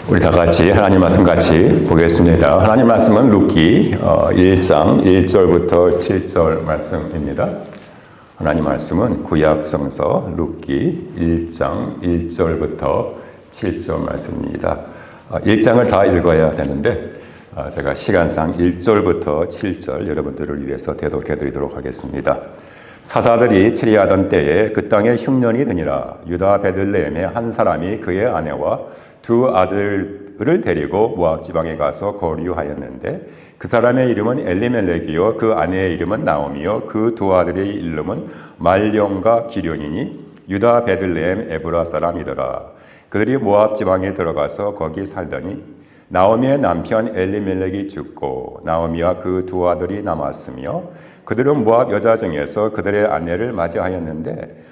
우리 다 같이 하나님 말씀 같이 보겠습니다. 하나님 말씀은 룻기 1장 1절부터 7절 말씀입니다. 하나님 말씀은 구약 성서 룻기 1장 1절부터 7절 말씀입니다. 1장을 다 읽어야 되는데 제가 시간상 1절부터 7절 여러분들을 위해서 대독해드리도록 하겠습니다. 사사들이 치리하던 때에 그 땅에 흉년이 드니라. 유다 베들레헴의 한 사람이 그의 아내와 두 아들을 데리고 모압 지방에 가서 거류하였는데 그 사람의 이름은 엘리멜렉이요 그 아내의 이름은 나오미요 그 두 아들의 이름은 말령과 기련이니 유다 베들레헴 에브라 사람이더라. 그들이 모압 지방에 들어가서 거기 살더니 나오미의 남편 엘리멜렉이 죽고 나오미와 그 두 아들이 남았으며 그들은 모압 여자 중에서 그들의 아내를 맞이하였는데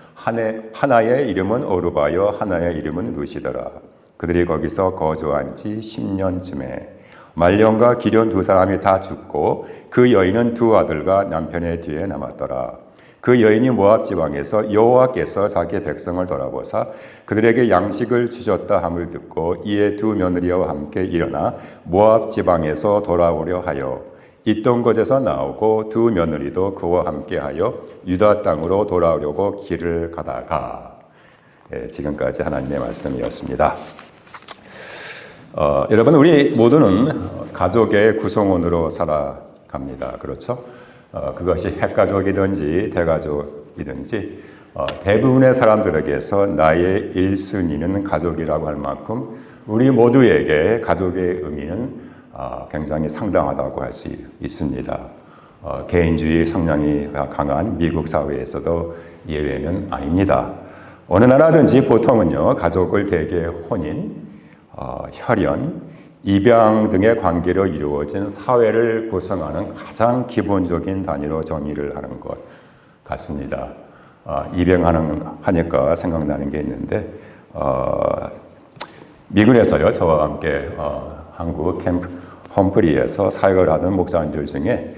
하나의 이름은 오르바요 하나의 이름은 룻이더라. 그들이 거기서 거주한 지 10년쯤에 말령과 기련 두 사람이 다 죽고 그 여인은 두 아들과 남편의 뒤에 남았더라. 그 여인이 모압 지방에서 여호와께서 자기 백성을 돌아보사 그들에게 양식을 주셨다 함을 듣고 이에 두 며느리와 함께 일어나 모압 지방에서 돌아오려 하여 있던 곳에서 나오고 두 며느리도 그와 함께하여 유다 땅으로 돌아오려고 길을 가다가 지금까지 하나님의 말씀이었습니다. 여러분 우리 모두는 가족의 구성원으로 살아갑니다. 그렇죠? 그것이 핵가족이든지 대가족이든지 대부분의 사람들에게서 나의 1순위는 가족이라고 할 만큼 우리 모두에게 가족의 의미는 굉장히 상당하다고 할 수 있습니다. 개인주의 성향이 강한 미국 사회에서도 예외는 아닙니다. 어느 나라든지 보통은요 가족을 대개 혼인, 혈연, 입양 등의 관계로 이루어진 사회를 구성하는 가장 기본적인 단위로 정의를 하는 것 같습니다. 입양하니까 생각나는 게 있는데 미군에서요 저와 함께 한국 캠프 험프리에서 사역을 하던 목사님들 중에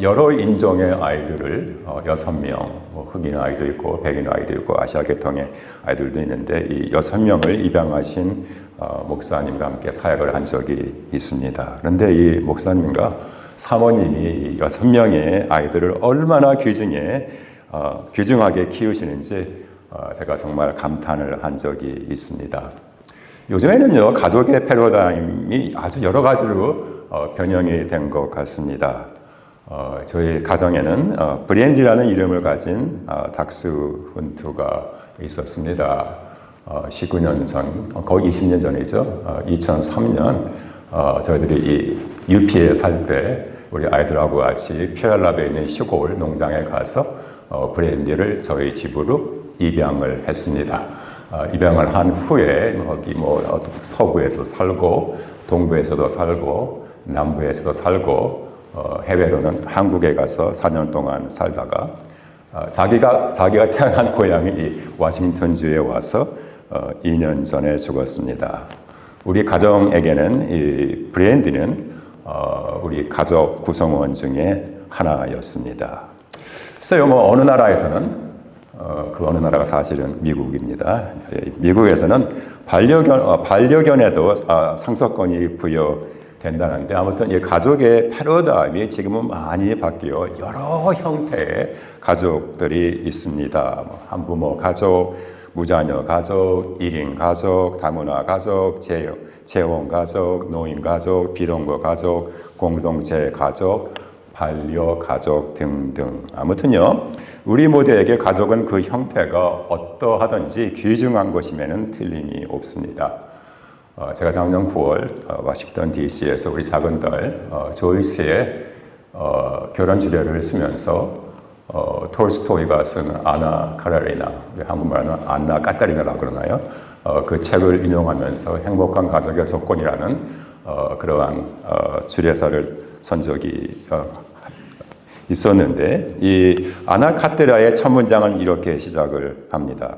여러 인종의 아이들을 6명, 흑인 아이도 있고 백인 아이도 있고 아시아 계통의 아이들도 있는데 이 6명을 입양하신 목사님과 함께 사역을 한 적이 있습니다. 그런데 이 목사님과 사모님이 6명의 아이들을 얼마나 귀중하게 키우시는지 제가 정말 감탄을 한 적이 있습니다. 요즘에는요 가족의 패러다임이 아주 여러 가지로 변형이 된 것 같습니다. 저희 가정에는 브랜디라는 이름을 가진 닥스훈트가 있었습니다. 19년 전, 거의 20년 전이죠. 2003년 저희들이 이 UP에 살 때 우리 아이들하고 같이 피엘랍에 있는 시골 농장에 가서 브랜디를 저희 집으로 입양을 했습니다. 입양을 한 후에 거기 서부에서 살고 동부에서도 살고 남부에서도 살고 해외로는 한국에 가서 4년 동안 살다가 자기가 태어난 고향이 이 워싱턴주에 와서 2년 전에 죽었습니다. 우리 가정에게는 이 브랜디는 우리 가족 구성원 중에 하나였습니다. 글쎄요, 어느 나라에서는 그 어느 나라가 사실은 미국입니다. 미국에서는 반려견에도 상속권이 부여된다는데 아무튼 이 가족의 패러다임이 지금은 많이 바뀌어 여러 형태의 가족들이 있습니다. 한부모 가족, 무자녀 가족, 1인 가족, 다문화 가족, 재혼 가족, 노인 가족, 비동거 가족, 공동체 가족, 반려 가족 등등. 아무튼요 우리 모두에게 가족은 그 형태가 어떠하든지 귀중한 것임에는 틀림이 없습니다. 제가 작년 9월 워싱턴 DC에서 우리 작은 딸 조이스의 결혼 주례를 쓰면서 톨스토이가 쓴 아나 카라리나, 한국말로는 안나 까타리나라고 그러나요? 그 책을 인용하면서 행복한 가족의 조건이라는 그러한 주례사를 쓴 적이 있었는데 이 아나 카테라의 첫 문장은 이렇게 시작을 합니다.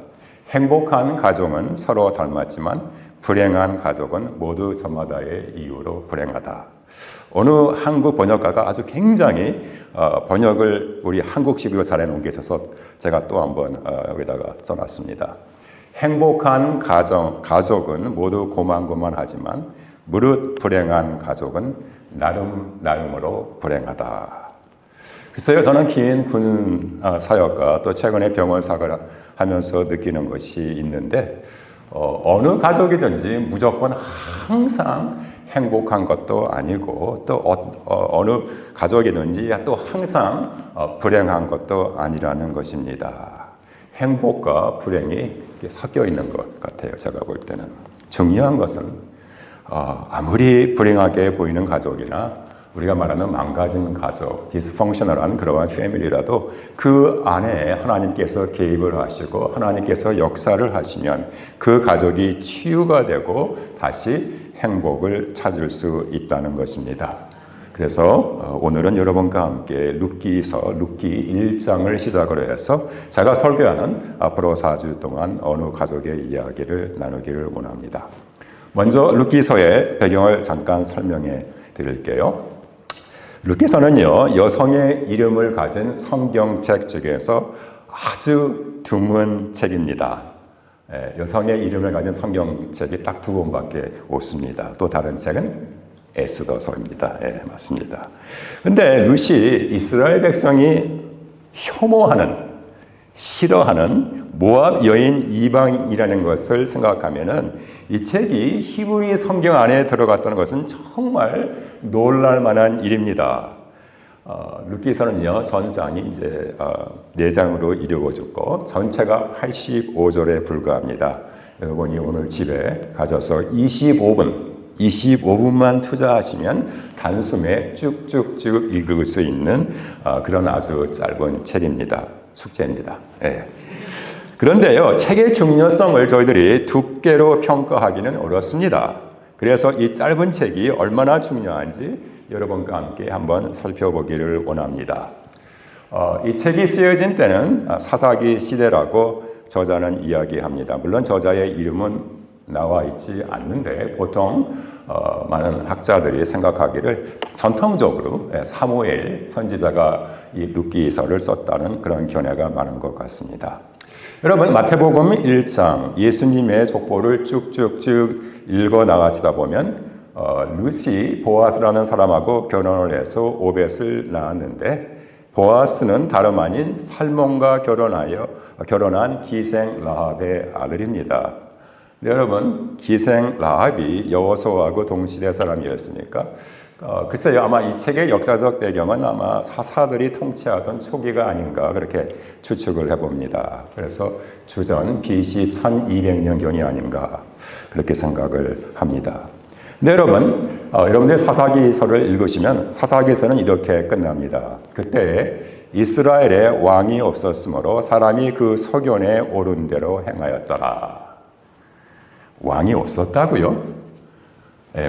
행복한 가족은 서로 닮았지만 불행한 가족은 모두 저마다의 이유로 불행하다. 어느 한국 번역가가 아주 굉장히 번역을 우리 한국식으로 잘 해놓은 게 있어서 제가 또 한번 여기다가 써놨습니다. 행복한 가족은 모두 고만고만하지만 무릇 불행한 가족은 나름으로 불행하다. 글쎄요, 저는 긴 군 사역과 또 최근에 병원 사역을 하면서 느끼는 것이 있는데 어느 가족이든지 무조건 항상 행복한 것도 아니고 또 어느 가족이든지 또 항상 불행한 것도 아니라는 것입니다. 행복과 불행이 섞여 있는 것 같아요. 제가 볼 때는. 중요한 것은 아무리 불행하게 보이는 가족이나 우리가 말하는 망가진 가족, 디스펑셔널한 그러한 패밀리라도 그 안에 하나님께서 개입을 하시고 하나님께서 역사를 하시면 그 가족이 치유가 되고 다시 행복을 찾을 수 있다는 것입니다. 그래서 오늘은 여러분과 함께 룻기 1장을 시작으로 해서 제가 설교하는 앞으로 4주 동안 어느 가족의 이야기를 나누기를 원합니다. 먼저 룻기서의 배경을 잠깐 설명해 드릴게요. 룻기서는요, 여성의 이름을 가진 성경책 중에서 아주 드문 책입니다. 여성의 이름을 가진 성경책이 딱 2권밖에 없습니다. 또 다른 책은 에스더서입니다. 맞습니다. 근데 룻이 이스라엘 백성이 혐오하는, 싫어하는 모압 여인 이방이라는 것을 생각하면은 이 책이 히브리 성경 안에 들어갔다는 것은 정말 놀랄 만한 일입니다. 룻기서는요, 전장이 이제 4장으로 이루어졌고 전체가 85절에 불과합니다. 여러분이 오늘 집에 가셔서 25분만 투자하시면 단숨에 쭉쭉쭉 읽을 수 있는 그런 아주 짧은 책입니다. 숙제입니다. 그런데요, 책의 중요성을 저희들이 두께로 평가하기는 어렵습니다. 그래서 이 짧은 책이 얼마나 중요한지 여러분과 함께 한번 살펴보기를 원합니다. 이 책이 쓰여진 때는 사사기 시대라고 저자는 이야기합니다. 물론 저자의 이름은 나와 있지 않는데 보통 많은 학자들이 생각하기를 전통적으로 사무엘 선지자가 이 룻기서를 썼다는 그런 견해가 많은 것 같습니다. 여러분, 마태복음 1장 예수님의 족보를 쭉쭉쭉 읽어 나가시다 보면 룻이 보아스라는 사람하고 결혼을 해서 오벳을 낳았는데 보아스는 다름 아닌 살몬과 결혼한 기생 라합의 아들입니다. 네, 여러분, 기생 라합이 여호수아하고 동시대 사람이었으니까 글쎄요, 아마 이 책의 역사적 배경은 아마 사사들이 통치하던 초기가 아닌가 그렇게 추측을 해봅니다. 그래서 주전 BC 1200년경이 아닌가 그렇게 생각을 합니다. 네, 여러분들 사사기서를 읽으시면 사사기서는 이렇게 끝납니다. 그때 이스라엘에 왕이 없었으므로 사람이 그 소견에 오른 대로 행하였더라. 왕이 없었다고요?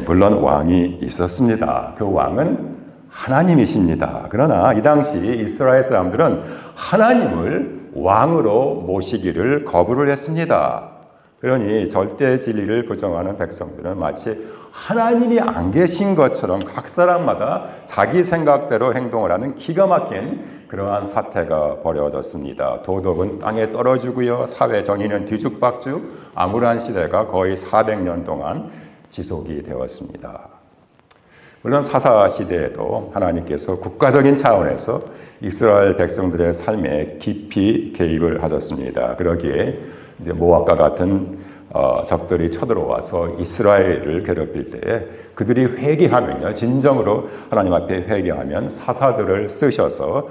물론 왕이 있었습니다. 그 왕은 하나님이십니다. 그러나 이 당시 이스라엘 사람들은 하나님을 왕으로 모시기를 거부를 했습니다. 그러니 절대 진리를 부정하는 백성들은 마치 하나님이 안 계신 것처럼 각 사람마다 자기 생각대로 행동을 하는 기가 막힌 그러한 사태가 벌어졌습니다. 도덕은 땅에 떨어지고요. 사회 정의는 뒤죽박죽, 암울한 시대가 거의 400년 동안 지속이 되었습니다. 물론 사사 시대에도 하나님께서 국가적인 차원에서 이스라엘 백성들의 삶에 깊이 개입을 하셨습니다. 그러기에 이제 모압과 같은 적들이 쳐들어와서 이스라엘을 괴롭힐 때에 그들이 회개하면요, 진정으로 하나님 앞에 회개하면 사사들을 쓰셔서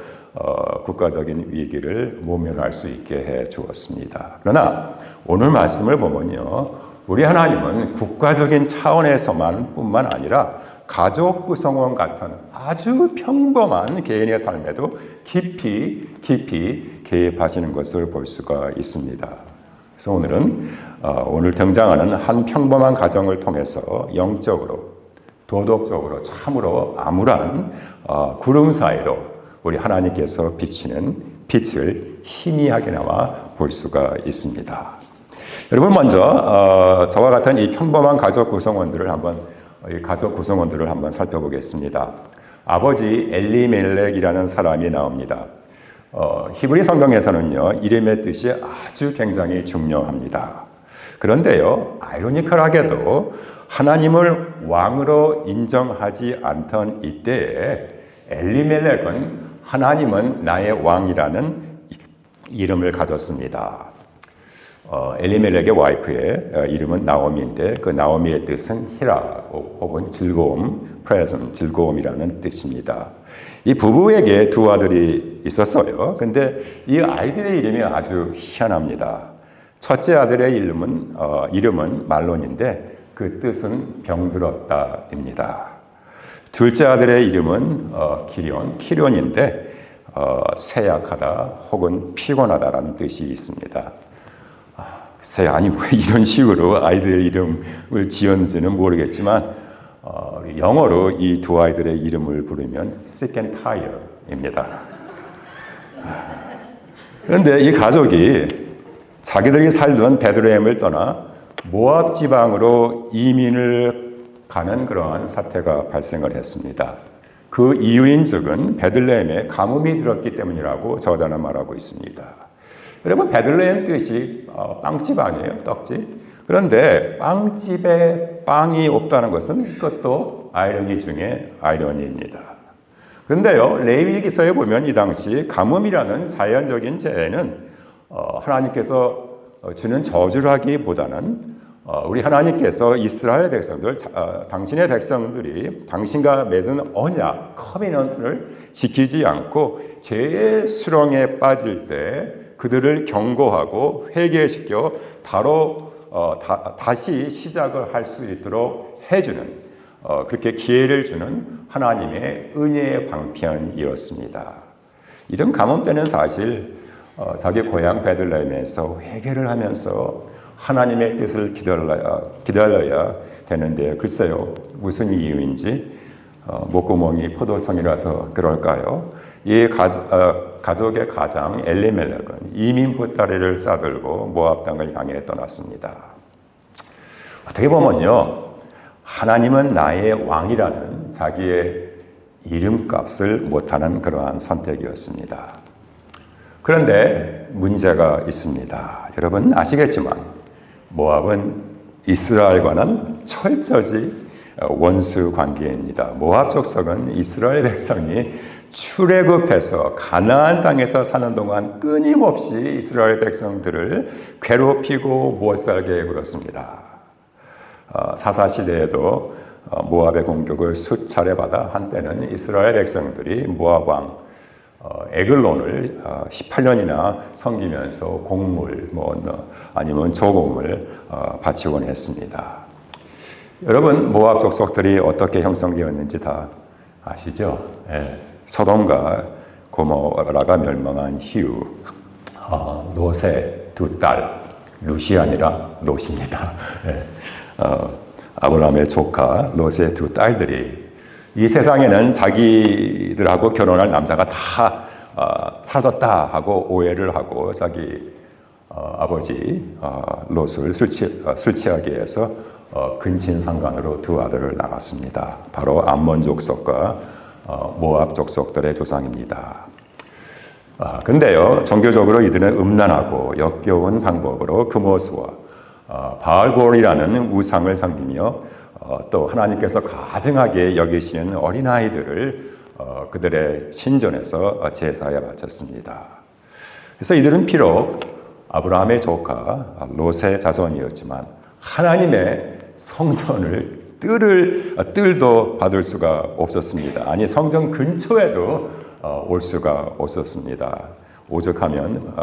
국가적인 위기를 모면할 수 있게 해 주었습니다. 그러나 오늘 말씀을 보면요, 우리 하나님은 국가적인 차원에서만 뿐만 아니라 가족 구성원 같은 아주 평범한 개인의 삶에도 깊이 개입하시는 것을 볼 수가 있습니다. 그래서 오늘 등장하는 한 평범한 가정을 통해서 영적으로, 도덕적으로 참으로 암울한 구름 사이로 우리 하나님께서 비치는 빛을 희미하게나마 볼 수가 있습니다. 여러분, 먼저 저와 같은 이 평범한 가족 구성원들을 한번 살펴보겠습니다. 아버지 엘리멜렉이라는 사람이 나옵니다. 히브리 성경에서는요, 이름의 뜻이 아주 굉장히 중요합니다. 그런데요, 아이러니컬하게도 하나님을 왕으로 인정하지 않던 이때에 엘리멜렉은 하나님은 나의 왕이라는 이름을 가졌습니다. 엘리멜렉의 와이프의 이름은 나오미인데 그 나오미의 뜻은 희라 혹은 즐거움, present, 즐거움이라는 뜻입니다. 이 부부에게 두 아들이 있었어요. 근데 이 아이들의 이름이 아주 희한합니다. 첫째 아들의 이름은 말론인데 그 뜻은 병들었다입니다. 둘째 아들의 이름은 키련인데 쇠약하다 혹은 피곤하다라는 뜻이 있습니다. 아니 왜 이런 식으로 아이들 이름을 지었는지는 모르겠지만 영어로 이 두 아이들의 이름을 부르면 sick and tired입니다. 그런데 이 가족이 자기들이 살던 베들레헴을 떠나 모압 지방으로 이민을 가는 그러한 사태가 발생을 했습니다. 그 이유인즉은 베들레헴에 가뭄이 들었기 때문이라고 저자는 말하고 있습니다. 여러분, 베들레헴 뜻이 빵집 아니에요? 떡집. 그런데 빵집에 빵이 없다는 것은 이것도 아이러니 중에 아이러니입니다. 그런데요, 레위기서에 보면 이 당시 가뭄이라는 자연적인 재해는 하나님께서 주는 저주를 하기보다는 우리 하나님께서 이스라엘 백성들, 당신의 백성들이 당신과 맺은 언약, 커비넌트를 지키지 않고 죄의 수렁에 빠질 때 그들을 경고하고 회개시켜 다시 시작을 할 수 있도록 해주는 그렇게 기회를 주는 하나님의 은혜의 방편이었습니다. 이런 가뭄 때는 사실 자기 고향 베들레헴에서 회개를 하면서 하나님의 뜻을 기다려야 되는데 글쎄요, 무슨 이유인지 목구멍이 포도청이라서 그럴까요? 이 가족의 가장 엘리멜렉은 이민 보따리를 싸들고 모압 땅을 향해 떠났습니다. 어떻게 보면요, 하나님은 나의 왕이라는 자기의 이름값을 못하는 그러한 선택이었습니다. 그런데 문제가 있습니다. 여러분 아시겠지만 모압은 이스라엘과는 철저히 원수 관계입니다. 모압 족속은 이스라엘 백성이 출애굽해서 가나안 땅에서 사는 동안 끊임없이 이스라엘 백성들을 괴롭히고 못 살게 굴었습니다. 사사 시대에도 모압의 공격을 수차례 받아 한때는 이스라엘 백성들이 모압 왕 에글론을 18년이나 섬기면서 곡물 아니면 조공을 바치곤 했습니다. 여러분, 모압 족속들이 어떻게 형성되었는지 다 아시죠? 예. 소돔과 고모라가 멸망한 이후 롯의 두 딸, 룻이 아니라 롯입니다. 예. 아브라함의 조카 롯의 두 딸들이 이 세상에는 자기들하고 결혼할 남자가 다 사라졌다 하고 오해를 하고 자기 아버지 롯을 술 취하게 해서 근친상간으로 두 아들을 낳았습니다. 바로 암몬 족속과 모압 족속들의 조상입니다. 근데요, 종교적으로 이들은 음란하고 역겨운 방법으로 금오스와 바알볼이라는 우상을 섬기며 또 하나님께서 가증하게 여기시는 어린아이들을 그들의 신전에서 제사에 바쳤습니다. 그래서 이들은 비록 아브라함의 조카 롯의 자손이었지만 하나님의 성전을 뜰도 받을 수가 없었습니다. 아니, 성전 근처에도 올 수가 없었습니다. 오죽하면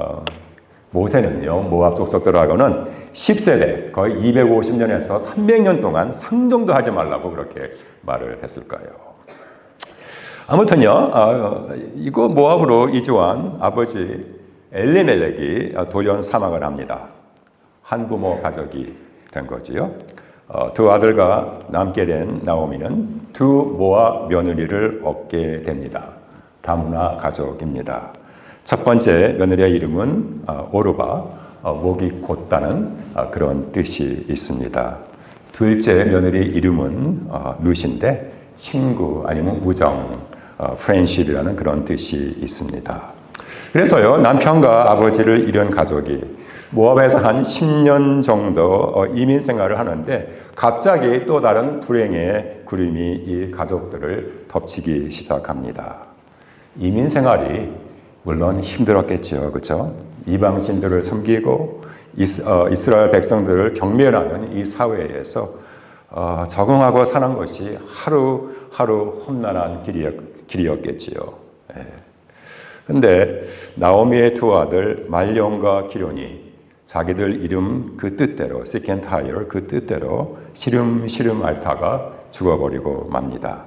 모세는요, 모압 족속들하고는 10세대, 거의 250년에서 300년 동안 상종도 하지 말라고 그렇게 말을 했을까요? 아무튼요, 이거 모압으로 이주한 아버지 엘리멜렉이 돌연 사망을 합니다. 한부모 가족이 된 거지요. 두 아들과 남게 된 나오미는 두 모압 며느리를 얻게 됩니다. 다문화 가족입니다. 첫 번째 며느리의 이름은 오르바, 목이 곧다는 그런 뜻이 있습니다. 둘째 며느리 이름은 룻인데 친구 아니면 우정, friendship이라는 그런 뜻이 있습니다. 그래서요, 남편과 아버지를 잃은 가족이 모압에서 한 10년 정도 이민 생활을 하는데 갑자기 또 다른 불행의 구름이 이 가족들을 덮치기 시작합니다. 이민 생활이 물론 힘들었겠죠. 그렇죠? 이방신들을 섬기고 이스라엘 백성들을 경멸하는 이 사회에서 적응하고 사는 것이 하루하루 험난한 길이었겠지요. 그런데 나오미의 두 아들 말론과 기론이 자기들 이름 그 뜻대로 시켄타이어 그 뜻대로 시름시름 앓다가 죽어버리고 맙니다.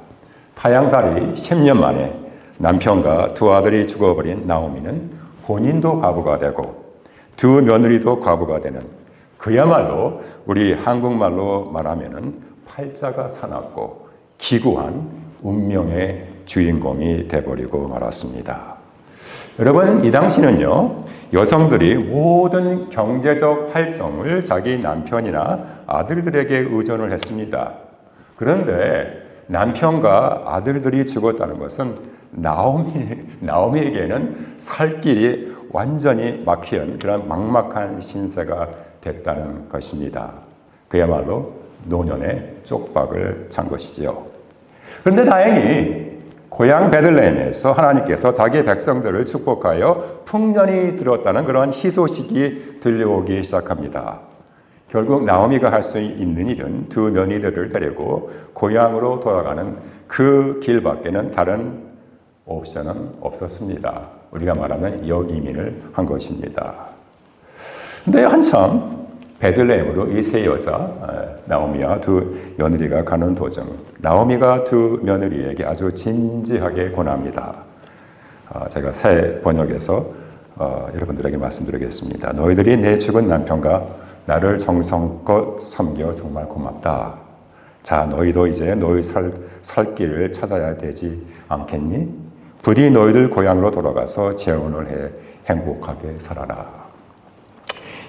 타양살이 10년 만에 남편과 두 아들이 죽어버린 나오미는 본인도 과부가 되고 두 며느리도 과부가 되는 그야말로 우리 한국말로 말하면은 팔자가 사납고 기구한 운명의 주인공이 돼버리고 말았습니다. 여러분, 이 당시는요, 여성들이 모든 경제적 활동을 자기 남편이나 아들들에게 의존을 했습니다. 그런데 남편과 아들들이 죽었다는 것은 나오미에게는 살 길이 완전히 막힌 그런 막막한 신세가 됐다는 것입니다. 그야말로 노년의 쪽박을 찬 것이지요. 그런데 다행히 고향 베들레헴에서 하나님께서 자기의 백성들을 축복하여 풍년이 들었다는 그런 희소식이 들려오기 시작합니다. 결국 나오미가 할 수 있는 일은 두 며느리들을 데리고 고향으로 돌아가는 그 길밖에는 다른 옵션은 없었습니다. 우리가 말하는 역이민을 한 것입니다. 근데 한참 베들레헴으로 이 세 여자 나오미와 두 며느리가 가는 도중 나오미가 두 며느리에게 아주 진지하게 권합니다. 제가 새 번역에서 여러분들에게 말씀드리겠습니다. 너희들이 내 죽은 남편과 나를 정성껏 섬겨 정말 고맙다. 자, 너희도 이제 너희 살 길을 찾아야 되지 않겠니? 부디 너희들 고향으로 돌아가서 재혼을 해 행복하게 살아라.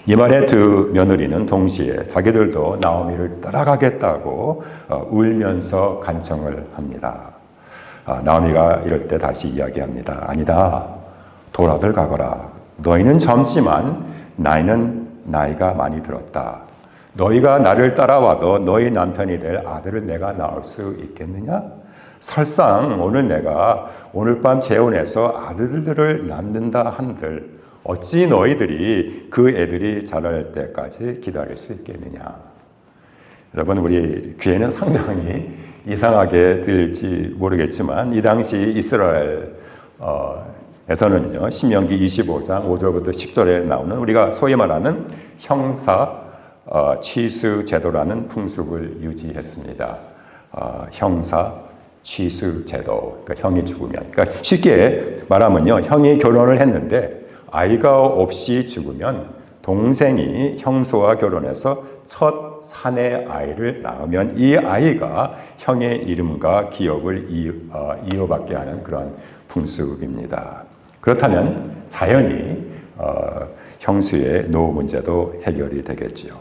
이 말에 두 며느리는 동시에 자기들도 나오미를 따라가겠다고 울면서 간청을 합니다. 나오미가 이럴 때 다시 이야기합니다. 아니다. 돌아들 가거라. 너희는 젊지만 나이가 많이 들었다. 너희가 나를 따라와도 너희 남편이 될 아들을 내가 낳을 수 있겠느냐? 설상 오늘 밤 재혼해서 아들들을 낳는다 한들 어찌 너희들이 그 애들이 자랄 때까지 기다릴 수 있겠느냐. 여러분, 우리 귀에는 상당히 이상하게 들릴지 모르겠지만 이 당시 이스라엘에서는요, 신명기 25장 5절부터 10절에 나오는 우리가 소위 말하는 형사 취수 제도라는 풍습을 유지했습니다. 형사 취수 제도, 그러니까 형이 죽으면, 그러니까 쉽게 말하면요, 형이 결혼을 했는데 아이가 없이 죽으면 동생이 형수와 결혼해서 첫 사내 아이를 낳으면 이 아이가 형의 이름과 기업을 이어받게 하는 그런 풍습입니다. 그렇다면 자연히 형수의 노후 문제도 해결이 되겠지요.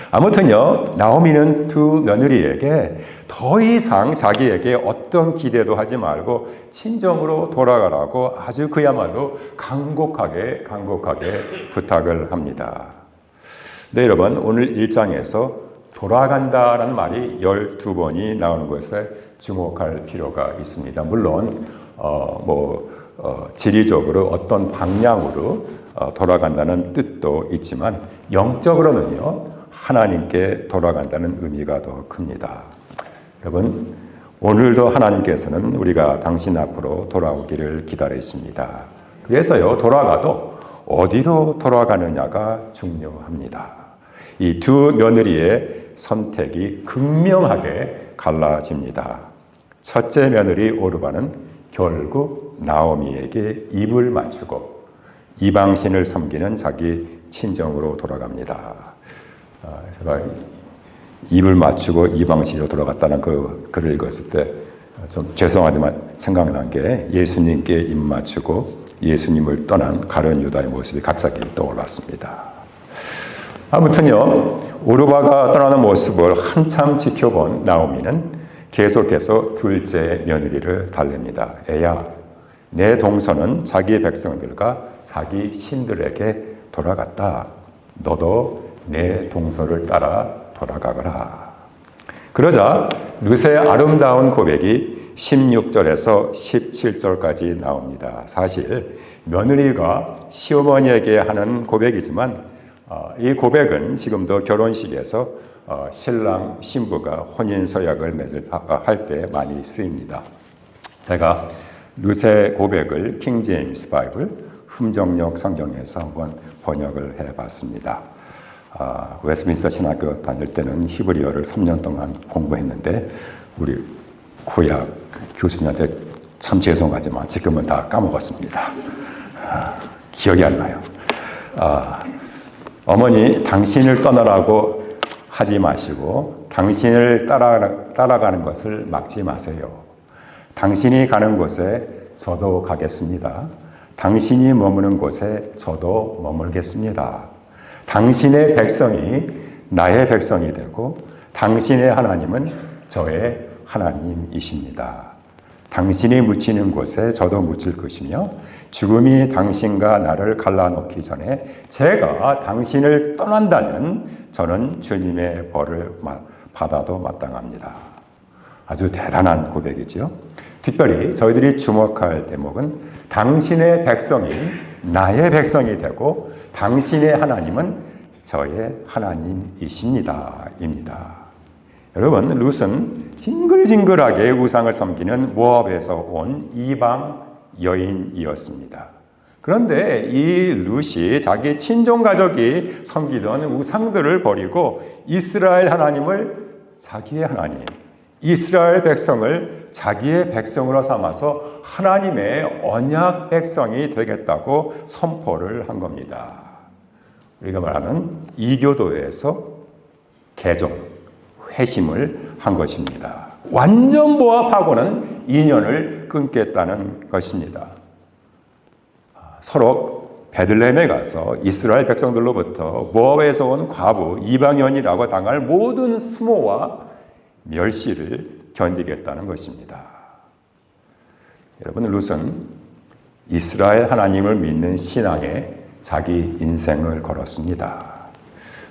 아무튼요, 나오미는 두 며느리에게 더 이상 자기에게 어떤 기대도 하지 말고 친정으로 돌아가라고 아주 그야말로 간곡하게 부탁을 합니다. 네, 여러분, 오늘 1장에서 돌아간다라는 말이 12번이 나오는 것에 주목할 필요가 있습니다. 물론 지리적으로 어떤 방향으로 돌아간다는 뜻도 있지만 영적으로는요, 하나님께 돌아간다는 의미가 더 큽니다. 여러분, 오늘도 하나님께서는 우리가 당신 앞으로 돌아오기를 기다리십니다. 그래서요, 돌아가도 어디로 돌아가느냐가 중요합니다. 이 두 며느리의 선택이 극명하게 갈라집니다. 첫째 며느리 오르바는 결국 나오미에게 입을 맞추고 이방신을 섬기는 자기 친정으로 돌아갑니다. 제가 입을 맞추고 이방신으로 돌아갔다는 그 글을 읽었을 때 좀 죄송하지만 생각난 게 예수님께 입 맞추고 예수님을 떠난 가룟 유다의 모습이 갑자기 떠올랐습니다. 아무튼요, 오르바가 떠나는 모습을 한참 지켜본 나오미는 계속해서 둘째 며느리를 달랩니다. 애야, 내 동서는 자기 백성들과 자기 신들에게 돌아갔다. 너도 내 동서를 따라 돌아가거라. 그러자 룻의 아름다운 고백이 16절에서 17절까지 나옵니다. 사실 며느리가 시어머니에게 하는 고백이지만 이 고백은 지금도 결혼식에서 신랑 신부가 혼인 서약을 할 때 많이 쓰입니다. 제가 룻의 고백을 킹 제임스 바이블 흠정역 성경에서 한번 번역을 해봤습니다. 웨스트민스터 신학교 다닐 때는 히브리어를 3년 동안 공부했는데 우리 구약 교수님한테 참 죄송하지만 지금은 다 까먹었습니다. 기억이 안 나요. 어머니, 당신을 떠나라고 하지 마시고 당신을 따라가는 것을 막지 마세요. 당신이 가는 곳에 저도 가겠습니다. 당신이 머무는 곳에 저도 머물겠습니다. 당신의 백성이 나의 백성이 되고 당신의 하나님은 저의 하나님이십니다. 당신이 묻히는 곳에 저도 묻힐 것이며 죽음이 당신과 나를 갈라놓기 전에 제가 당신을 떠난다면 저는 주님의 벌을 받아도 마땅합니다. 아주 대단한 고백이죠. 특별히 저희들이 주목할 대목은 당신의 백성이 나의 백성이 되고 당신의 하나님은 저의 하나님이십니다. 입니다. 여러분, 룻은 징글징글하게 우상을 섬기는 모압에서 온 이방 여인이었습니다. 그런데 이 룻이 자기 친종 가족이 섬기던 우상들을 버리고 이스라엘 하나님을 자기의 하나님, 이스라엘 백성을 자기의 백성으로 삼아서 하나님의 언약 백성이 되겠다고 선포를 한 겁니다. 우리가 말하는 이교도에서 개종, 회심을 한 것입니다. 완전 모압하고는 인연을 끊겠다는 것입니다. 서로 베들레헴에 가서 이스라엘 백성들로부터 모압에서 온 과부, 이방인이라고 당할 모든 수모와 멸시를 견디겠다는 것입니다. 여러분, 룻은 이스라엘 하나님을 믿는 신앙에 자기 인생을 걸었습니다.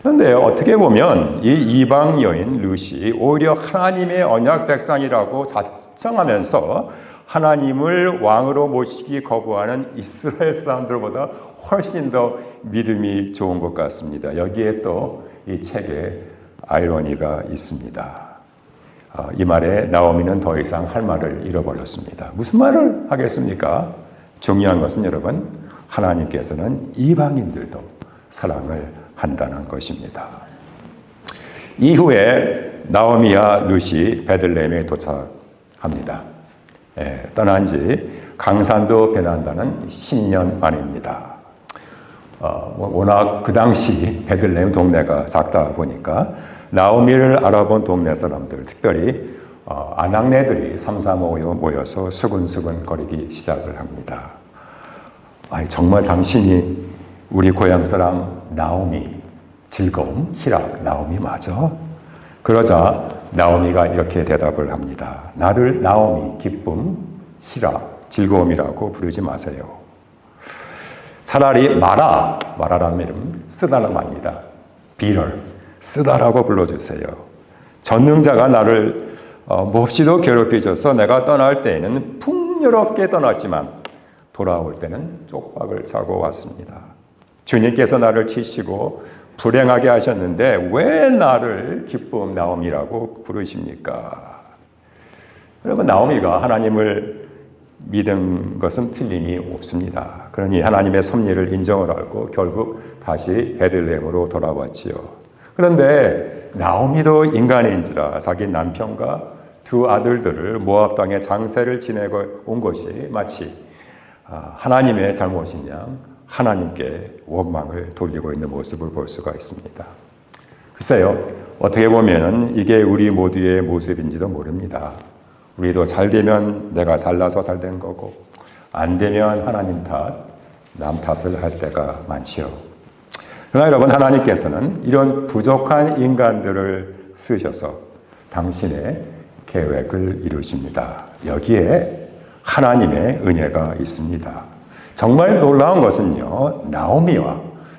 그런데 어떻게 보면 이 이방 여인 룻이 오히려 하나님의 언약 백성이라고 자청하면서 하나님을 왕으로 모시기 거부하는 이스라엘 사람들보다 훨씬 더 믿음이 좋은 것 같습니다. 여기에 또 이 책에 아이러니가 있습니다. 이 말에 나오미는 더 이상 할 말을 잃어버렸습니다. 무슨 말을 하겠습니까? 중요한 것은 여러분, 하나님께서는 이방인들도 사랑을 한다는 것입니다. 이후에 나오미와 룻이 베들레헴에 도착합니다. 떠난 지 강산도 변한다는 10년 만입니다. 워낙 그 당시 베들레헴 동네가 작다 보니까 나오미를 알아본 동네 사람들, 특별히 아낙네들이 삼삼오오 모여서 수근수근 거리기 시작을 합니다. 정말 당신이 우리 고향 사람 나오미, 즐거움, 희락, 나오미 맞아? 그러자 나오미가 이렇게 대답을 합니다. 나를 나오미, 기쁨, 희락, 즐거움이라고 부르지 마세요. 차라리 마라라는 이름 쓰다는 말입니다. 비럴, 쓰다라고 불러주세요. 전능자가 나를 몹시도 괴롭히셔서 내가 떠날 때에는 풍요롭게 떠났지만 돌아올 때는 쪽박을 차고 왔습니다. 주님께서 나를 치시고 불행하게 하셨는데 왜 나를 기쁨 나오미라고 부르십니까? 여러분, 나오미가 하나님을 믿은 것은 틀림이 없습니다. 그러니 하나님의 섭리를 인정을 하고 결국 다시 베들레헴으로 돌아왔지요. 그런데 나오미도 인간인지라 자기 남편과 두 아들들을 모압 땅에 장세를 지내고 온 것이 마치 하나님의 잘못인 양 하나님께 원망을 돌리고 있는 모습을 볼 수가 있습니다. 글쎄요, 어떻게 보면 이게 우리 모두의 모습인지도 모릅니다. 우리도 잘 되면 내가 잘나서 잘 된 거고 안 되면 하나님 탓, 남 탓을 할 때가 많지요. 그러나 여러분, 하나님께서는 이런 부족한 인간들을 쓰셔서 당신의 계획을 이루십니다. 여기에 하나님의 은혜가 있습니다. 정말 놀라운 것은요,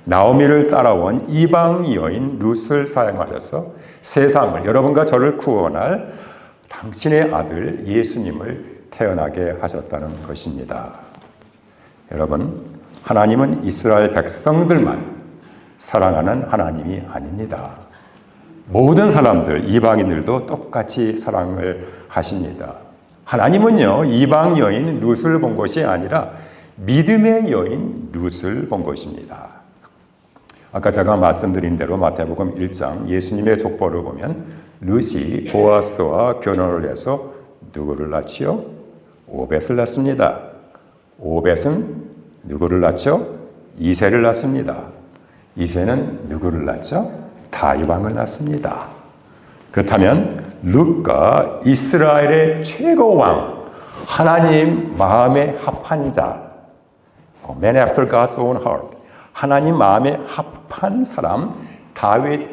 나오미를 따라온 이방 여인 룻을 사용하셔서 세상을, 여러분과 저를 구원할 당신의 아들 예수님을 태어나게 하셨다는 것입니다. 여러분, 하나님은 이스라엘 백성들만 사랑하는 하나님이 아닙니다. 모든 사람들, 이방인들도 똑같이 사랑을 하십니다. 하나님은요, 이방 여인 룻을 본 것이 아니라 믿음의 여인 룻을 본 것입니다. 아까 제가 말씀드린 대로 마태복음 1장 예수님의 족보를 보면 룻이 보아스와 결혼을 해서 누구를 낳지요? 오벳을 낳습니다. 오벳은 누구를 낳죠? 이새를 낳습니다. 이새는 누구를 낳죠? 다윗 왕을 낳습니다. 그렇다면 룻과 이스라엘의 최고 왕, 하나님 마음에 합한 자, Man after God's own heart, 하나님 마음에 합한 사람 다윗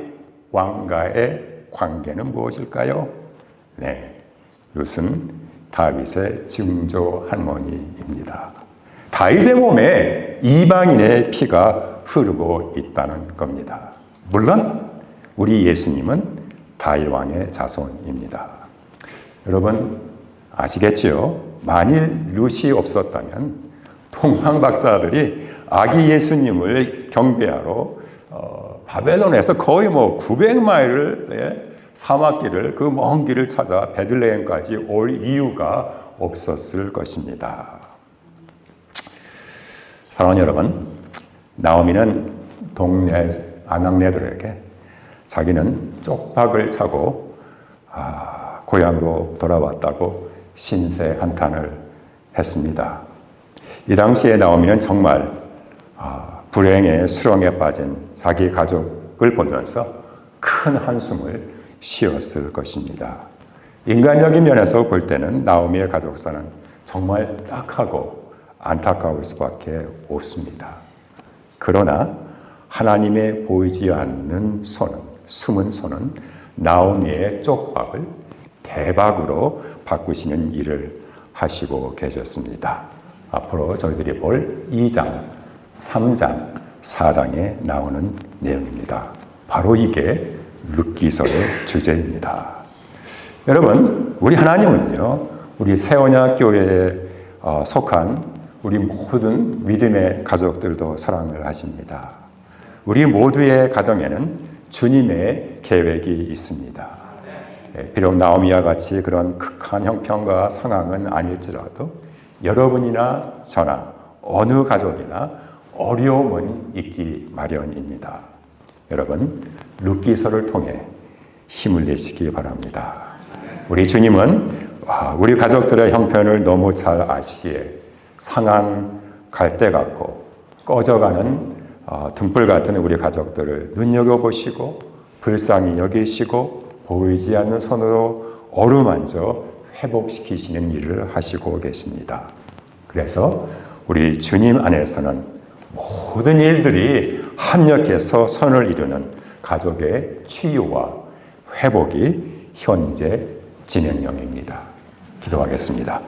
왕과의 관계는 무엇일까요? 네, 룻은 다윗의 증조 할머니입니다. 다윗의 몸에 이방인의 피가 흐르고 있다는 겁니다. 물론 우리 예수님은 다윗 왕의 자손입니다. 여러분 아시겠지요? 만일 룻이 없었다면 동방 박사들이 아기 예수님을 경배하러 바벨론에서 거의 900마일을 사막길을, 그 먼 길을 찾아 베들레헴까지 올 이유가 없었을 것입니다. 사랑하는 여러분, 나오미는 동네 아낙네들에게 자기는 쪽박을 차고 고향으로 돌아왔다고 신세 한탄을 했습니다. 이 당시에 나오미는 정말 불행의 수렁에 빠진 자기 가족을 보면서 큰 한숨을 쉬었을 것입니다. 인간적인 면에서 볼 때는 나오미의 가족사는 정말 딱하고 안타까울 수밖에 없습니다. 그러나 하나님의 보이지 않는 손은, 숨은 손은 나오미의 쪽박을 대박으로 바꾸시는 일을 하시고 계셨습니다. 앞으로 저희들이 볼 2장, 3장, 4장에 나오는 내용입니다. 바로 이게 룻기서의 주제입니다. 여러분, 우리 하나님은요, 우리 새언약 교회에 속한 우리 모든 믿음의 가족들도 사랑을 하십니다. 우리 모두의 가정에는 주님의 계획이 있습니다. 비록 나오미와 같이 그런 극한 형편과 상황은 아닐지라도 여러분이나 저나 어느 가족이나 어려움은 있기 마련입니다. 여러분, 룻기서를 통해 힘을 내시기 바랍니다. 우리 주님은 우리 가족들의 형편을 너무 잘 아시기에 상한 갈대 같고 꺼져가는 등불 같은 우리 가족들을 눈여겨보시고 불쌍히 여기시고 보이지 않는 손으로 어루만져 회복시키시는 일을 하시고 계십니다. 그래서 우리 주님 안에서는 모든 일들이 합력해서 선을 이루는 가족의 치유와 회복이 현재 진행형입니다. 기도하겠습니다.